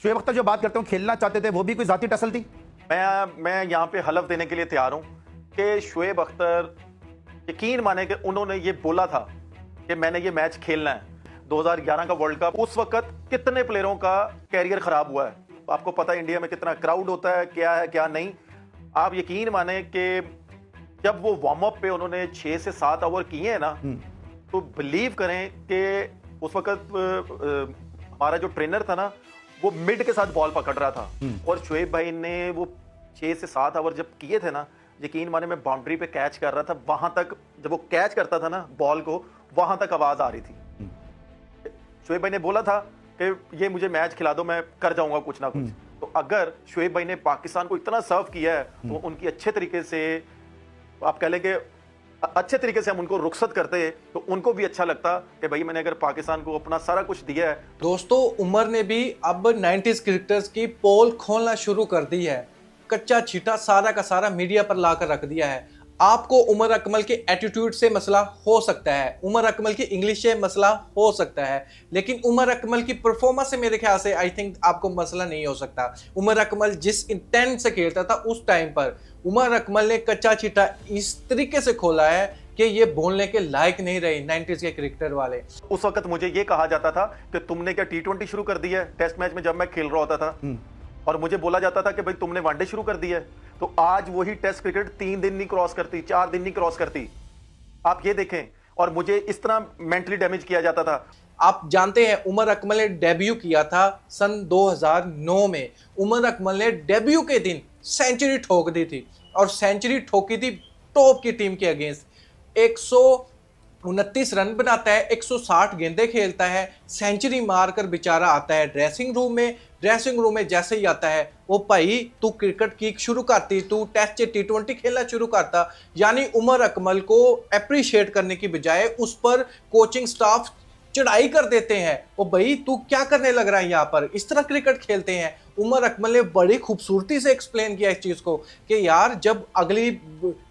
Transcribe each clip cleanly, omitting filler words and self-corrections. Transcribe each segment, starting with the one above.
शोएब अख्तर जो बात करते हो खेलना चाहते थे, वो भी कोई जाती टसल थी? मैं यहाँ पे हलफ देने के लिए तैयार हूँ कि शोएब अख्तर, यकीन माने कि उन्होंने ये बोला था कि मैंने ये मैच खेलना है। 2011 का वर्ल्ड कप, उस वक्त कितने प्लेयरों का कैरियर खराब हुआ है, आपको पता है इंडिया में कितना क्राउड होता है क्या नहीं। आप यकीन माने कि जब वो वार्म अप पे उन्होंने 6 से 7 ओवर किए हैं ना, तो बिलीव करें कि उस वक्त हमारा जो ट्रेनर था ना, वो मिड के साथ बॉल पकड़ रहा था और शोएब भाई ने वो 6 से 7 ओवर जब किए थे ना, यकीन माने मैं बाउंड्री पे कैच कर रहा था, वहां तक जब वो कैच करता था ना बॉल को, वहां तक आवाज आ रही थी। शोएब भाई ने बोला था कि ये मुझे मैच खिला दो, मैं कर जाऊंगा कुछ ना कुछ। तो अगर शोएब भाई ने पाकिस्तान को इतना सर्व किया है, तो उनकी अच्छे तरीके से, आप कह लें कि अच्छे तरीके से हम उनको रुखसत करते तो उनको भी अच्छा लगता कि भाई मैंने अगर पाकिस्तान को अपना सारा कुछ दिया है। दोस्तों, उमर ने भी अब 90s क्रिकेटर्स की पोल खोलना शुरू कर दी है। कच्चा छीटा सारा का सारा मीडिया पर लाकर रख दिया है। आपको उमर अकमल के एटीट्यूड से मसला हो सकता है, उमर अकमल की इंग्लिश से मसला हो सकता है, लेकिन उमर अकमल की परफॉर्मेंस से मेरे ख्याल से आई थिंक आपको मसला नहीं हो सकता। उमर अकमल जिस इंटेंट से खेलता था उस टाइम पर, उमर अकमल ने कच्चा छीटा इस तरीके से खोला है कि ये बोलने के लायक नहीं रहे 90s के क्रिकेटर वाले। उस वक्त मुझे ये कहा जाता था कि तुमने क्या T20 शुरू कर दी है टेस्ट मैच में, जब मैं खेल रहा होता था, और मुझे बोला जाता था कि भाई तुमने वनडे शुरू कर दी है। तो आज वही टेस्ट क्रिकेट 3 दिन नहीं क्रॉस करती, 4 दिन नहीं क्रॉस करती, आप ये देखें। और मुझे इस तरह मेंटली डैमेज किया जाता था। आप जानते हैं उमर अकमल ने डेब्यू किया था सन 2009 में। उमर अकमल ने डेब्यू के दिन सेंचुरी ठोक दी थी, और सेंचुरी ठोकी थी टॉप की टीम के अगेंस्ट। 129 रन बनाता है, 160 गेंदें खेलता है, सेंचुरी मारकर बेचारा आता है ड्रेसिंग रूम में जैसे ही आता है, वो भाई तू क्रिकेट की शुरू करती, तू टेस्ट T20 खेलना शुरू करता। यानी उमर अकमल को अप्रिशिएट करने की बजाय उस पर कोचिंग स्टाफ चढ़ाई कर देते हैं। ओ भाई तू क्या करने लग रहा है यहाँ पर, इस तरह क्रिकेट खेलते हैं। उमर अकमल ने बड़ी खूबसूरती से एक्सप्लेन किया इस चीज़ को कि यार जब अगली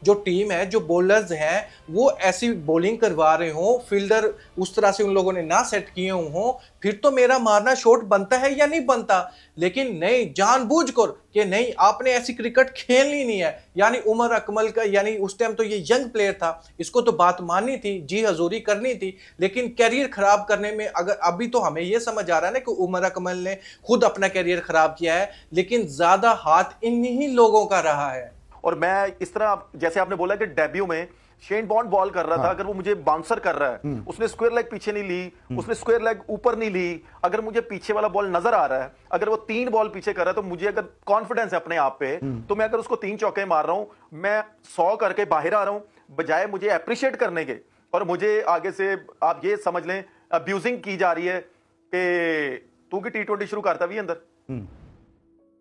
जो टीम है, जो बॉलर्स हैं, वो ऐसी बॉलिंग करवा रहे हों, फील्डर उस तरह से उन लोगों ने ना सेट किए हों, फिर तो मेरा मारना शॉट बनता है या नहीं बनता। लेकिन नहीं, जानबूझकर कि नहीं आपने ऐसी क्रिकेट खेलनी नहीं है। यानी उमर अकमल का, यानी उस टाइम तो ये यंग प्लेयर था, इसको तो बात माननी थी, जी हजूरी करनी थी, लेकिन कैरियर खराब करने में, अगर अभी तो हमें ये समझ आ रहा है ना कि उमर अकमल ने खुद अपना कैरियर खराब किया है, लेकिन ज्यादा हाथ इन्हीं लोगों का रहा है। और मैं इस तरह, जैसे आपने बोला कि डेब्यू में शेन बॉन्ड बॉल कर रहा था, अगर वो मुझे बाउंसर कर रहा है, उसने स्क्वायर लेग पीछे नहीं ली, उसने स्क्वायर लेग ऊपर नहीं ली, अगर मुझे पीछे वाला बॉल नजर आ रहा है, अगर वो 3 बॉल पीछे कर रहा है, तो मुझे अगर कॉन्फिडेंस है अपने आप पे, तो मैं अगर उसको 3 चौके मार रहा हूं, मैं 100 करके बाहर आ रहा हूं, बजाय मुझे अप्रिशिएट करने के, और मुझे आगे से आप ये समझ लें अब्यूजिंग की जा रही है कि तू की T20 शुरू करता भी अंदर।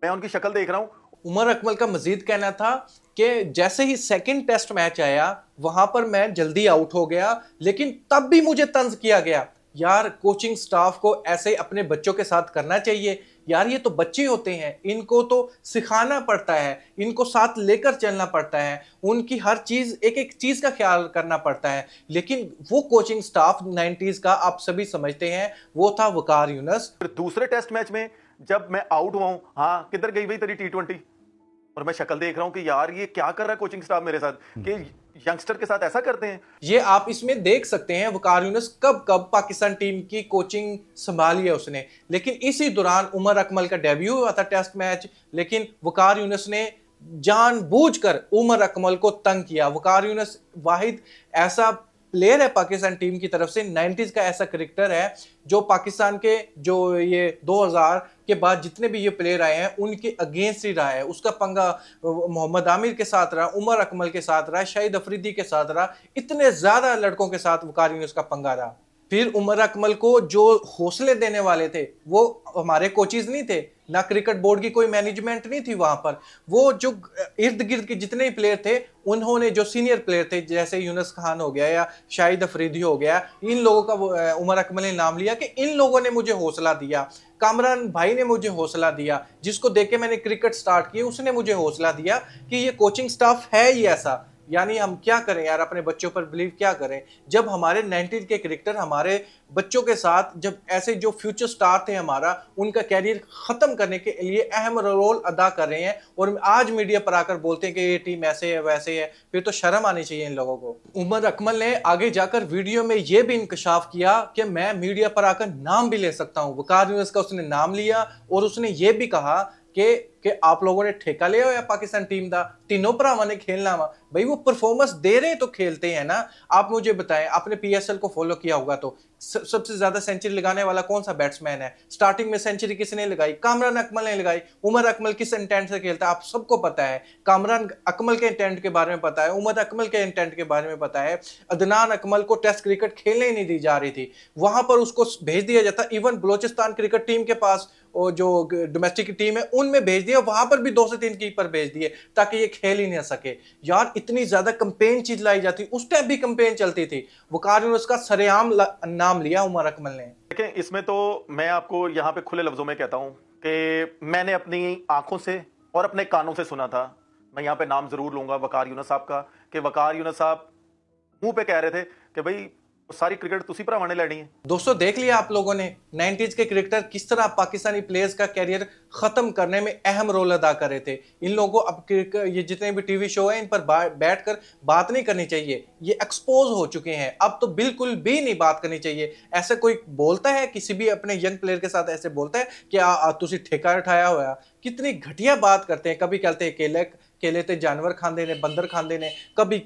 मैं उनकी शक्ल देख रहा हूं। उमर अकमल का मजीद कहना था कि जैसे ही सेकंड टेस्ट मैच आया, वहां पर मैं जल्दी आउट हो गया, लेकिन तब भी मुझे तंज किया गया। यार कोचिंग स्टाफ को ऐसे अपने बच्चों के साथ करना चाहिए। यार ये तो बच्चे होते हैं, इनको तो सिखाना पड़ता है, इनको साथ लेकर चलना पड़ता है, उनकी हर चीज, एक एक चीज का ख्याल करना पड़ता है। लेकिन वो कोचिंग स्टाफ 90s का आप सभी समझते हैं, वो था वकार यूनुस। फिर दूसरे टेस्ट मैच में जब मैं आउट हुआ हूं, हाँ किधर गई भाई तेरी T20, और मैं शक्ल देख रहा हूं कि यार ये क्या कर रहा है कोचिंग स्टाफ मेरे साथ, कि यंगस्टर के साथ ऐसा करते हैं। ये आप इसमें देख सकते हैं वकार यूनुस कब कब पाकिस्तान टीम की कोचिंग संभाली है उसने। लेकिन इसी दौरान उमर अकमल का डेब्यू हुआ था टेस्ट मैच, लेकिन वकार यूनुस ने जानबूझकर उमर अकमल को तंग किया। वकार यूनुस वाहिद ऐसा प्लेयर है पाकिस्तान टीम की तरफ से, 90s का ऐसा क्रिकेटर है जो पाकिस्तान के, जो ये 2000 के बाद जितने भी ये प्लेयर आए हैं उनके अगेंस्ट ही रहा है। उसका पंगा मोहम्मद आमिर के साथ रहा, उमर अकमल के साथ रहा, शाहिद अफरीदी के साथ रहा, इतने ज्यादा लड़कों के साथ वकार यूनुस का पंगा रहा। फिर उमर अकमल को जो हौसले देने वाले थे वो हमारे कोचेज नहीं थे, ना क्रिकेट बोर्ड की कोई मैनेजमेंट नहीं थी वहां पर। वो जो इर्द गिर्द के जितने भी प्लेयर थे, उन्होंने, जो सीनियर प्लेयर थे जैसे यूनुस खान हो गया या शाहिद अफरीदी हो गया, इन लोगों का उमर अकमल ने नाम लिया कि इन लोगों ने मुझे हौसला दिया। कामरान भाई ने मुझे हौसला दिया, जिसको देख के मैंने क्रिकेट स्टार्ट की, उसने मुझे हौसला दिया कि ये कोचिंग स्टाफ है ही ऐसा। यानी हम क्या करें यार, अपने बच्चों पर बिलीव क्या करें जब हमारे 90s के क्रिकेटर हमारे बच्चों के साथ, जब ऐसे जो फ्यूचर स्टार थे हमारा, उनका कैरियर खत्म करने के लिए अहम रोल अदा कर रहे हैं, और आज मीडिया पर आकर बोलते हैं कि ये टीम ऐसे है वैसे है। फिर तो शर्म आनी चाहिए इन लोगों को। उमर अकमल ने आगे जाकर वीडियो में यह भी इंकशाफ किया कि मैं मीडिया पर आकर नाम भी ले सकता हूं। वकार यूनिस का उसने नाम लिया और उसने ये भी कहा कि आप लोगों ने ठेका लिया हो या पाकिस्तान टीम दा, तीनों भरावां ने खेलना वा। भाई वो परफॉर्मेंस दे रहे तो खेलते हैं ना। आप मुझे बताएं, आपने पीएसएल को फॉलो किया होगा तो सबसे ज्यादा सेंचुरी लगाने वाला कौन सा बैट्समैन है? स्टार्टिंग में सेंचुरी किसने लगाई? कामरान अकमल ने लगाई। उमर अकमल किस इंटेंट से खेलता है आप सबको पता है। कामरान अकमल के इंटेंट के बारे में पता है, उमर अकमल के इंटेंट के बारे में पता है। अदनान अकमल को टेस्ट क्रिकेट खेलने ही नहीं दी जा रही थी, वहां पर उसको भेज दिया जाता। इवन बलोचिस्तान क्रिकेट टीम के पास और जो डोमेस्टिक टीम है उनमें भेज दिया, वहां पर भी 2 से 3 कीपर भेज दिए ताकि ये खेल ही नहीं सके। यार इतनी ज्यादा कैंपेन चीज लाई जाती, उस टाइम भी कैंपेन चलती थी। वकार यूनिस का सरेआम नाम लिया उमर अकमल ने। देखिए, इसमें तो मैं आपको यहाँ पे खुले लफ्जों में कहता हूँ कि मैंने अपनी आंखों से और अपने कानों से सुना था। मैं यहाँ पे नाम जरूर लूंगा वकार यूनिस साहब का, कि वकार यूनिस साहब मुंह पे कह रहे थे कि भाई सारी क्रिकेट तुसी भरावां ने लैनी है। दोस्तों देख लिया आप लोगों ने 90s के क्रिकेटर किस तरह पाकिस्तानी प्लेयर्स का कैरियर खत्म करने में अहम रोल अदा कर रहे थे। इन लोगों को अब ये जितने भी टीवी शो हैं इन पर बैठकर बात नहीं करनी चाहिए, ये एक्सपोज हो चुके हैं। अब तो बिल्कुल भी नहीं बात करनी चाहिए। ऐसे कोई बोलता है किसी भी अपने यंग प्लेयर के साथ, ऐसे बोलता है कि तुसी ठेका उठाया हुआ? कितनी घटिया बात करते हैं। कभी कहते हैं केले ते जानवर खांदे ने, बंदर खांदे ने, कभी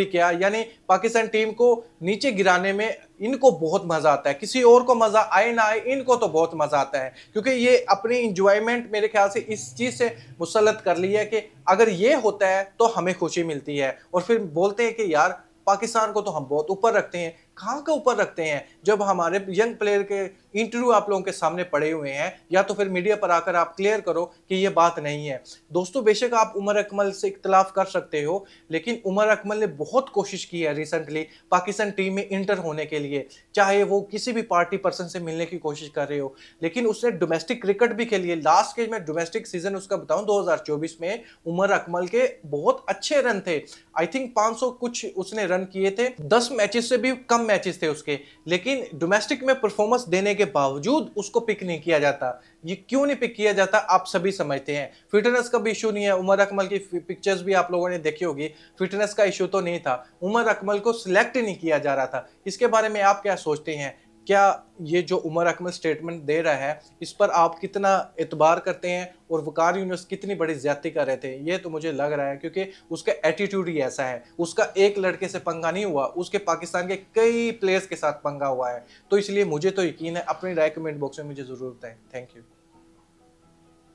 क्या। यानी पाकिस्तान टीम को नीचे गिराने में इनको बहुत मजा आता है। किसी और को मजा आए ना आए, इनको तो बहुत मजा आता है, क्योंकि ये अपनी इंजॉयमेंट मेरे ख्याल से इस चीज से मुसल्लत कर ली है कि अगर ये होता है तो हमें खुशी मिलती है। और फिर बोलते हैं कि यार पाकिस्तान को तो हम बहुत ऊपर रखते हैं। कहाँ का ऊपर रखते हैं जब हमारे यंग प्लेयर के इंटरव्यू आप लोगों के सामने पड़े हुए हैं? या तो फिर मीडिया पर आकर आप क्लियर करो कि ये बात नहीं है। दोस्तों बेशक आप उमर अकमल से इख्तलाफ कर सकते हो, लेकिन उमर अकमल ने बहुत कोशिश की है रिसेंटली पाकिस्तान टीम में इंटर होने के लिए, चाहे वो किसी भी पार्टी पर्सन से मिलने की कोशिश कर रहे हो। लेकिन उसने डोमेस्टिक क्रिकेट भी खेली है। लास्ट के मैं डोमेस्टिक सीजन उसका बताऊं 2024 में उमर अकमल के बहुत अच्छे रन थे। आई थिंक 500 कुछ उसने रन किए थे, 10 मैचेस से भी कम मैचेस थे उसके। लेकिन डोमेस्टिक में परफॉर्मेंस देने के बावजूद उसको पिक नहीं किया जाता। ये क्यों नहीं पिक किया जाता आप सभी समझते हैं। फिटनेस का भी इशू नहीं है। उमर अकमल की पिक्चर्स भी आप लोगों ने देखी होगी, फिटनेस का इशू तो नहीं था। उमर अकमल को सिलेक्ट नहीं किया जा रहा था। इसके बारे में आप क्या सोचते हैं? क्या ये जो उमर अकमल स्टेटमेंट दे रहा है इस पर आप कितना एतबार करते हैं? और वकार यूनिस कितनी बड़ी ज्यादती कर रहे थे, ये तो मुझे लग रहा है, क्योंकि उसका एटीट्यूड ही ऐसा है। उसका एक लड़के से पंगा नहीं हुआ, उसके पाकिस्तान के कई प्लेयर्स के साथ पंगा हुआ है। तो इसलिए मुझे तो यकीन है। अपनी राय कमेंट बॉक्स में मुझे जरूर बताएं। Thank you.